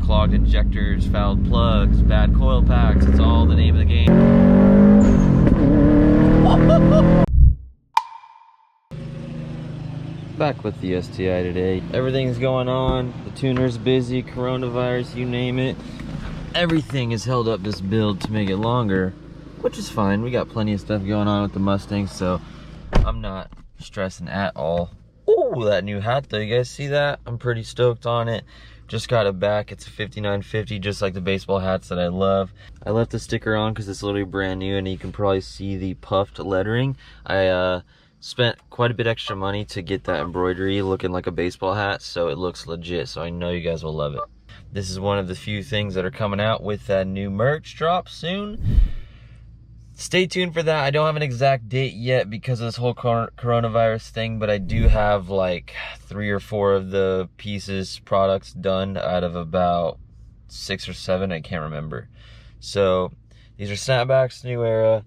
clogged injectors, fouled plugs, bad coil packs. It's all the name of the game. Back with the STI today. Everything's going on. The tuner's busy, coronavirus, you name it. Everything has held up this build to make it longer, which is fine. We got plenty of stuff going on with the Mustang, so I'm not stressing at all. Oh, that new hat though, you guys see that? I'm pretty stoked on it. Just got it back. It's a 5950, just like the baseball hats that I love. I left the sticker on because it's literally brand new, and you can probably see the puffed lettering. I spent quite a bit extra money to get that embroidery looking like a baseball hat, so it looks legit, so I know you guys will love it. This is one of the few things that are coming out with that new merch drop soon. Stay tuned for that. I don't have an exact date yet because of this whole coronavirus thing, but I do have like 3 or 4 of the products done out of about 6 or 7. I can't remember. So these are snapbacks, new era.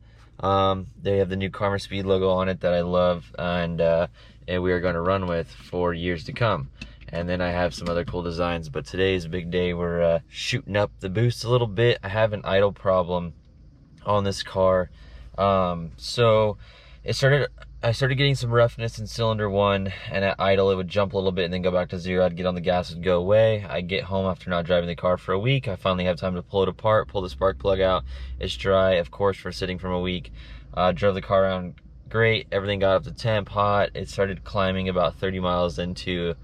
They have the new Karma Speed logo on it that I love, and we are going to run with for years to come. And then I have some other cool designs, but today is a big day. We're shooting up the boost a little bit. I have an idle problem on this car, so I started getting some roughness in cylinder 1, and at idle it would jump a little bit and then go back to 0. I'd get on the gas, it'd go away. I get home after not driving the car for a week. I finally have time to pull it apart, pull the spark plug out. It's dry, of course, for sitting from a week. Drove the car around great. Everything got up to temp, hot. It started climbing about 30 miles into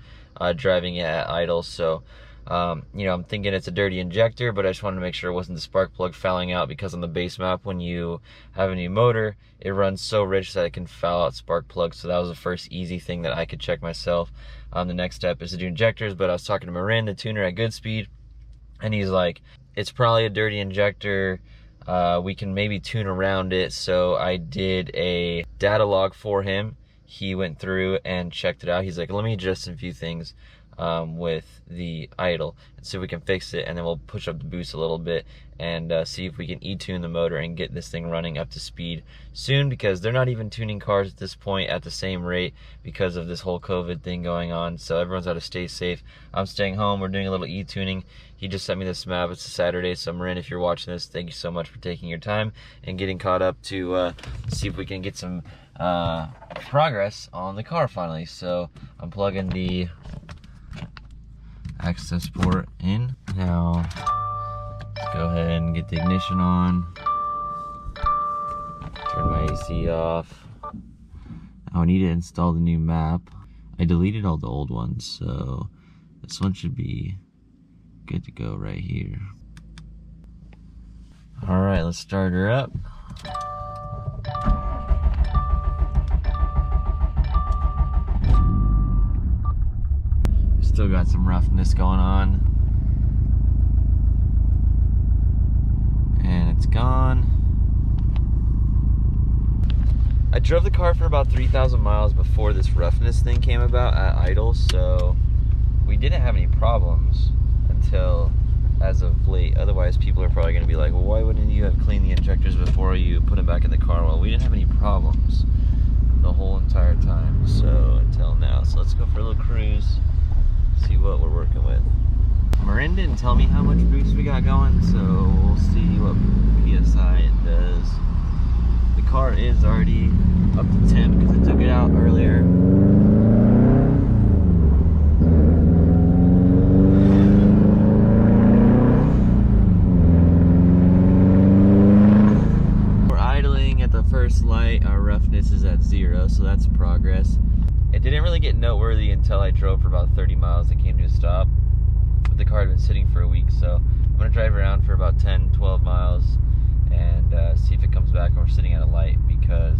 driving it at idle. So you know, I'm thinking it's a dirty injector, but I just wanted to make sure it wasn't the spark plug fouling out, because on the base map, when you have a new motor, it runs so rich that it can foul out spark plugs. So that was the first easy thing that I could check myself. The next step is to do injectors, but I was talking to Marin, the tuner at Goodspeed, and he's like, it's probably a dirty injector. We can maybe tune around it. So I did a data log for him. He went through and checked it out. He's like, let me adjust a few things with the idle and see if we can fix it, and then we'll push up the boost a little bit and see if we can e-tune the motor and get this thing running up to speed soon, because they're not even tuning cars at this point at the same rate because of this whole COVID thing going on. So everyone's got to stay safe. I'm staying home. We're doing a little e-tuning. He just sent me this map. It's a Saturday, so Marin, if you're watching this, thank you so much for taking your time and getting caught up to see if we can get some progress on the car finally. So I'm plugging the access port in. Now go ahead and get the ignition on, turn my AC off. Now I need to install the new map. I deleted all the old ones, so this one should be good to go right here. All right, let's start her up. Still got some roughness going on, and it's gone. I drove the car for about 3,000 miles before this roughness thing came about at idle, so we didn't have any problems until as of late. Otherwise, people are probably going to be like, well, why wouldn't you have cleaned the injectors before you put them back in the car? Well, we didn't have any problems the whole entire time, so until now. So let's go for a little cruise, see what we're working with. Marin didn't tell me how much boost we got going, so we'll see what PSI it does. The car is already up to 10 because I took it out earlier. We're idling at the first light. Our roughness is at 0, so that's progress. It didn't really get noteworthy until I drove for about 30 miles and came to a stop. But the car had been sitting for a week, so I'm going to drive around for about 10, 12 miles and see if it comes back and we're sitting at a light, because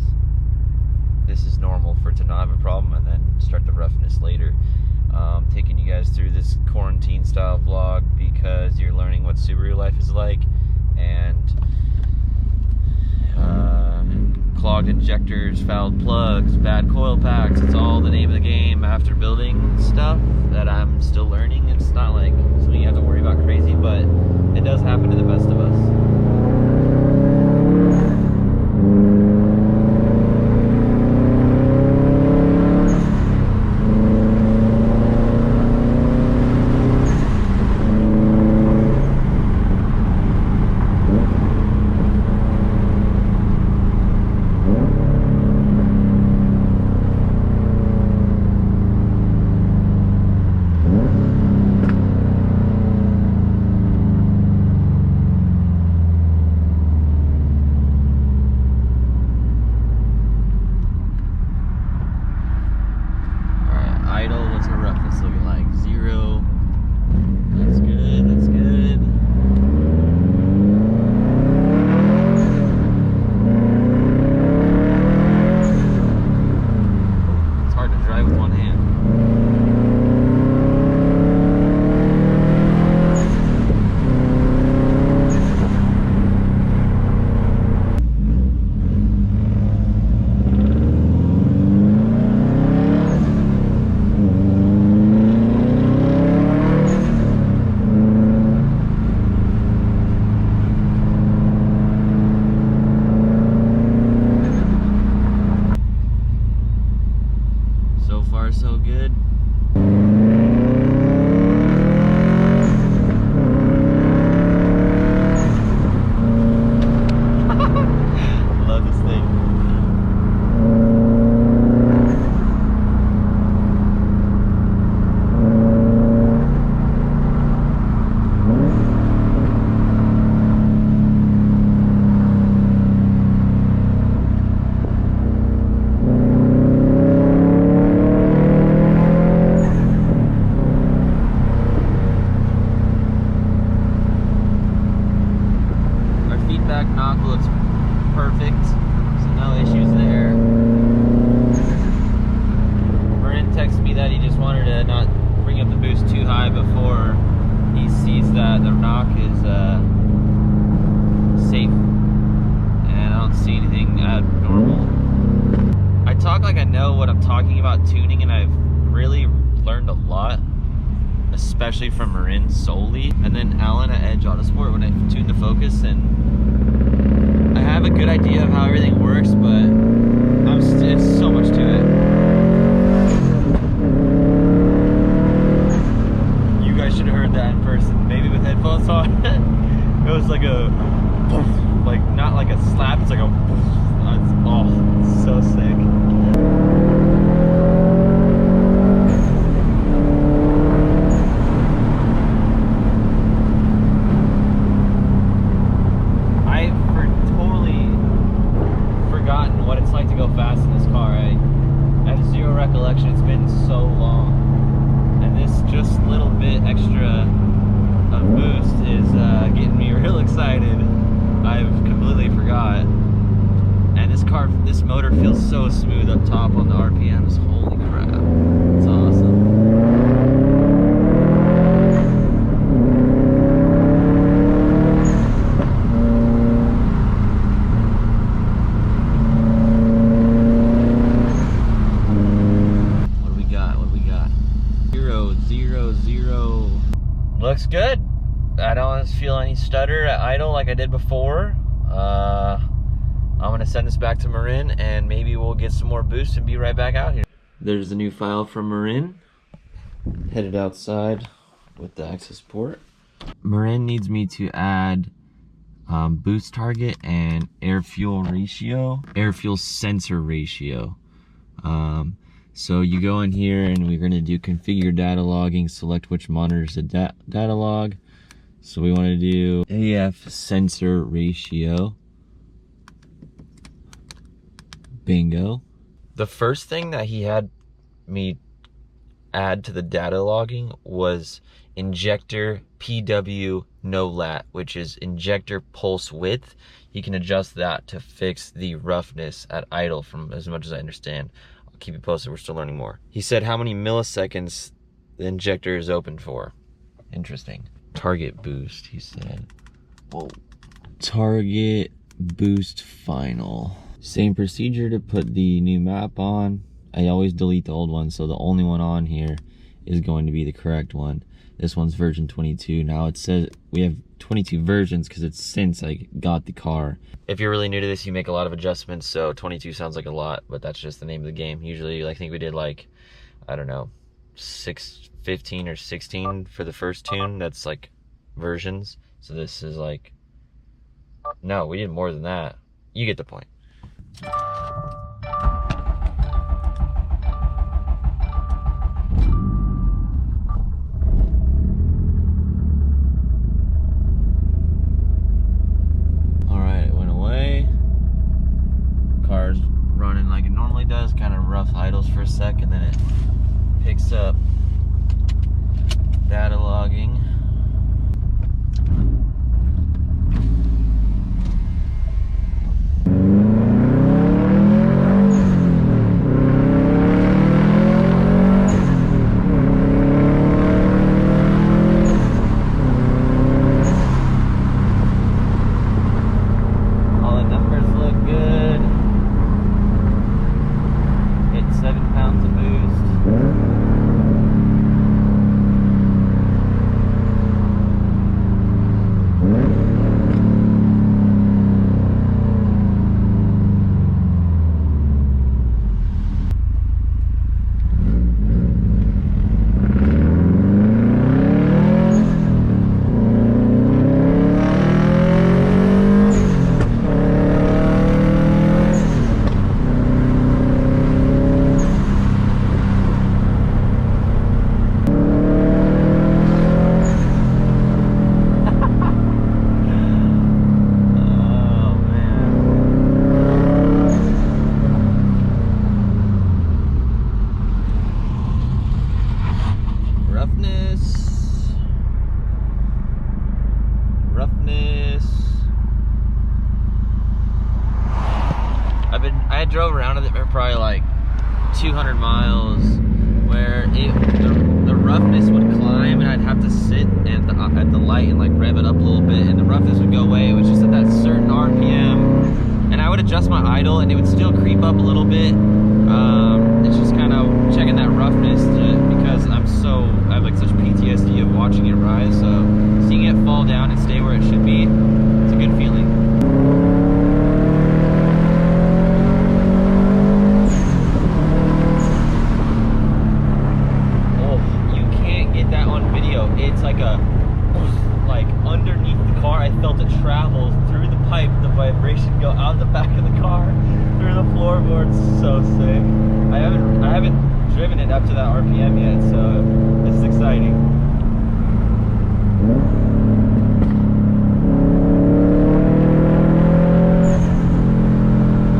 this is normal for it to not have a problem and then start the roughness later. Taking you guys through this quarantine style vlog because you're learning what Subaru life is like, and clogged injectors, fouled plugs, bad coil packs. It's all the name of the game after building stuff that I'm still learning. It's not like something you have to worry about crazy, but it does happen to the best of us. perfect, so no issues there. Marin texted me that he just wanted to not bring up the boost too high before he sees that the knock is safe, and I don't see anything abnormal. I talk like I know what I'm talking about tuning, and I've really learned a lot, especially from Marin solely, and then Alan at Edge Autosport when I tuned the Focus, and I have a good idea of how everything works, but it's so much to it. You guys should have heard that in person, maybe with headphones on. It was like a, like not like a slap, it's like a, oh, so sick. It's been so long, and this just little bit extra of boost is getting me real excited. I've completely forgot, and this motor feels so smooth up top on the RPMs. Holy crap, it's awesome. Looks good. I don't feel any stutter at idle like I did before. I'm gonna send this back to Marin, and maybe we'll get some more boost and be right back out here. There's the new file from Marin. Headed outside with the access port. Marin needs me to add boost target and air fuel sensor ratio. So you go in here, and we're going to do configure data logging, select which monitors the data log. So we want to do AF sensor ratio. Bingo. The first thing that he had me add to the data logging was injector PW no lat, which is injector pulse width. He can adjust that to fix the roughness at idle, from as much as I understand. Keep you posted, we're still learning more. He said how many milliseconds the injector is open for. Interesting. Target boost, he said. Whoa. Target boost final. Same procedure to put the new map on. I always delete the old one, so the only one on here is going to be the correct one. This one's version 22. Now it says we have 22 versions because it's since I got the car. If you're really new to this, you make a lot of adjustments, so 22 sounds like a lot, but that's just the name of the game. Usually, I think we did like, I don't know, 15 or 16 for the first tune. That's like versions. So this is like, no, we did more than that. You get the point. Car's running like it normally does, kind of rough idles for a sec, and then it picks up data logging. drove around it for probably like 200 miles, where the roughness would climb, and I'd have to sit at the light and like rev it up a little bit, and the roughness would go away. It was just at that certain RPM, and I would adjust my idle, and it would still creep up a little bit. It's just kind of checking that roughness because I have like such PTSD of watching it rise. So seeing it fall down and stay where it should be, it's a good feeling. It's like underneath the car. I felt it travel through the pipe, the vibration go out the back of the car, through the floorboards. So sick. I haven't driven it up to that RPM yet, so it's exciting.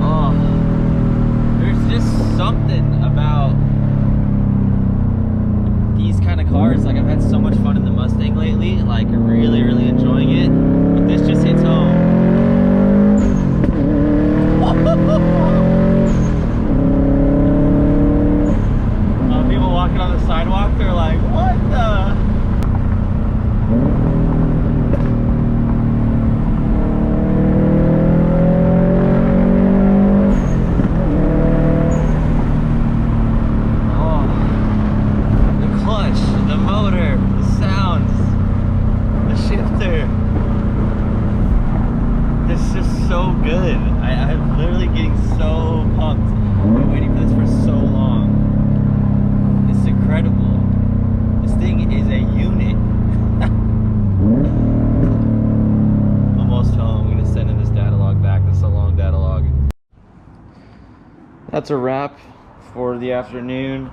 Oh, there's just something about these kind of cars. Like, I've had so much fun in the Mustang lately, like really enjoying it, but this just hits home. People walking on the sidewalk, they're like, what the? I'm literally getting so pumped. I've been waiting for this for so long. It's incredible. This thing is a unit. Almost home. I'm gonna send in this data log back. This is a long data log. That's a wrap for the afternoon.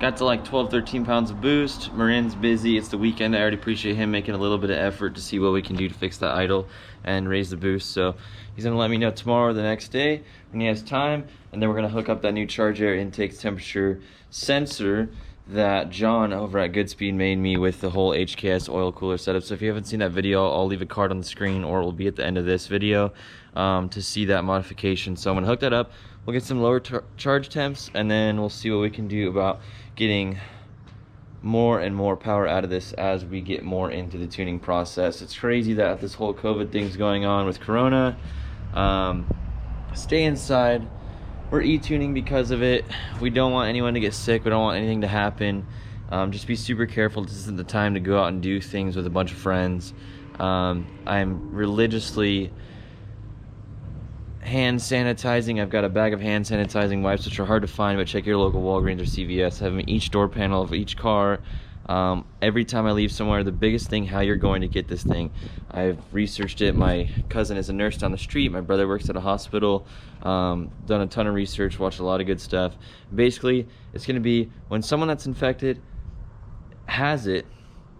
Got to like 12-13 pounds of boost. Marin's busy. It's the weekend. I already appreciate him making a little bit of effort to see what we can do to fix that idle and raise the boost. So he's gonna let me know tomorrow or the next day when he has time, and then we're gonna hook up that new charge air intake temperature sensor that John over at Goodspeed made me with the whole HKS oil cooler setup. So if you haven't seen that video, I'll leave a card on the screen, or it will be at the end of this video to see that modification. So I'm gonna hook that up. We'll get some lower charge temps, and then we'll see what we can do about getting more and more power out of this as we get more into the tuning process. It's crazy that this whole COVID thing's going on with Corona. Stay inside. We're e-tuning because of it. We don't want anyone to get sick. We don't want anything to happen. Just be super careful. This isn't the time to go out and do things with a bunch of friends. I'm religiously hand sanitizing. I've got a bag of hand sanitizing wipes, which are hard to find, but check your local Walgreens or CVS. I have them in each door panel of each car. Every time I leave somewhere, the biggest thing, how you're going to get this thing. I've researched it. My cousin is a nurse down the street. My brother works at a hospital. Done a ton of research, watched a lot of good stuff. Basically, it's going to be when someone that's infected has it,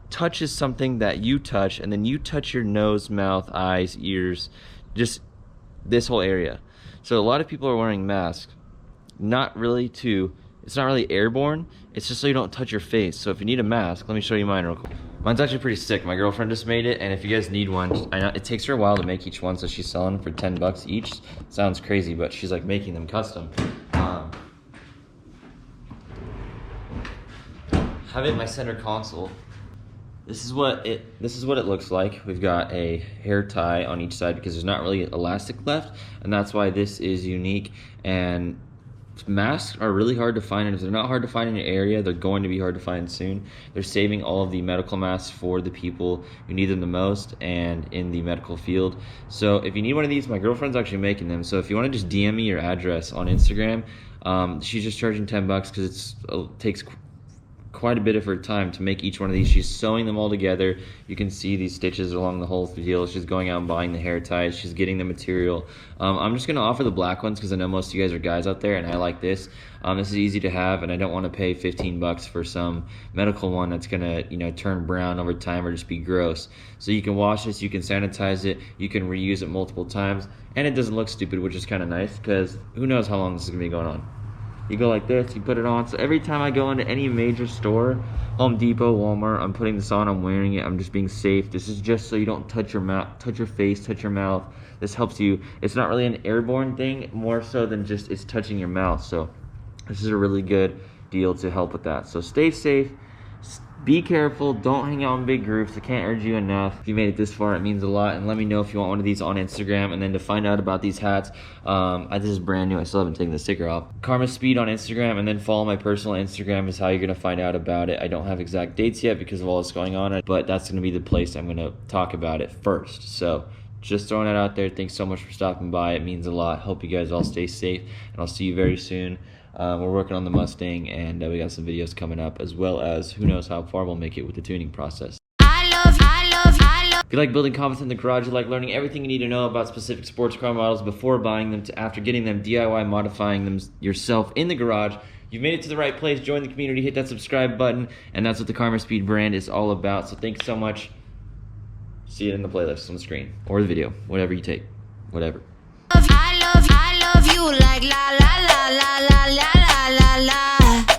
touches something that you touch, and then you touch your nose, mouth, eyes, ears, just this whole area. So a lot of people are wearing masks, it's not really airborne, it's just so you don't touch your face. So if you need a mask, let me show you mine real quick. Mine's actually pretty sick. My girlfriend just made it, and if you guys need one, I know it takes her a while to make each one, so she's selling them for 10 bucks each. Sounds crazy, but she's like making them custom. Have it in my center console. This is what it looks like. We've got a hair tie on each side because there's not really elastic left, and that's why this is unique. And masks are really hard to find, and if they're not hard to find in your area, they're going to be hard to find soon. They're saving all of the medical masks for the people who need them the most and in the medical field. So if you need one of these, my girlfriend's actually making them. So if you want to just DM me your address on Instagram, she's just charging 10 bucks because it takes quite a bit of her time to make each one of these. She's sewing them all together. You can see these stitches along the whole deal. She's going out and buying the hair ties. She's getting the material. I'm just going to offer the black ones because I know most of you guys are guys out there, and I like this. This is easy to have, and I don't want to pay 15 bucks for some medical one that's going to, turn brown over time or just be gross. So you can wash this, you can sanitize it, you can reuse it multiple times, and it doesn't look stupid, which is kind of nice because who knows how long this is going to be going on. You go like this, you put it on. So every time I go into any major store, Home Depot, Walmart, I'm putting this on, I'm wearing it, I'm just being safe. This is just so you don't touch your mouth, touch your face, touch your mouth. This helps you. It's not really an airborne thing, more so than just it's touching your mouth. So this is a really good deal to help with that. So stay safe. Be careful, don't hang out in big groups. I can't urge you enough. If you made it this far, it means a lot. And let me know if you want one of these on Instagram. And then to find out about these hats, this is brand new. I still haven't taken the sticker off. Karma Speed on Instagram, and then follow my personal Instagram is how you're gonna find out about it. I don't have exact dates yet because of all that's going on, but that's gonna be the place I'm gonna talk about it first. So just throwing that out there. Thanks so much for stopping by. It means a lot. Hope you guys all stay safe, and I'll see you very soon. We're working on the Mustang, and we got some videos coming up, as well as who knows how far we'll make it with the tuning process. If you like building confidence in the garage, you like learning everything you need to know about specific sports car models before buying them to after getting them, DIY modifying them yourself in the garage, you've made it to the right place. Join the community, hit that subscribe button, and that's what the Karma Speed brand is all about. So thanks so much. See it in the playlist on the screen, or the video, whatever you take, whatever. I love you like la la la la la la la la.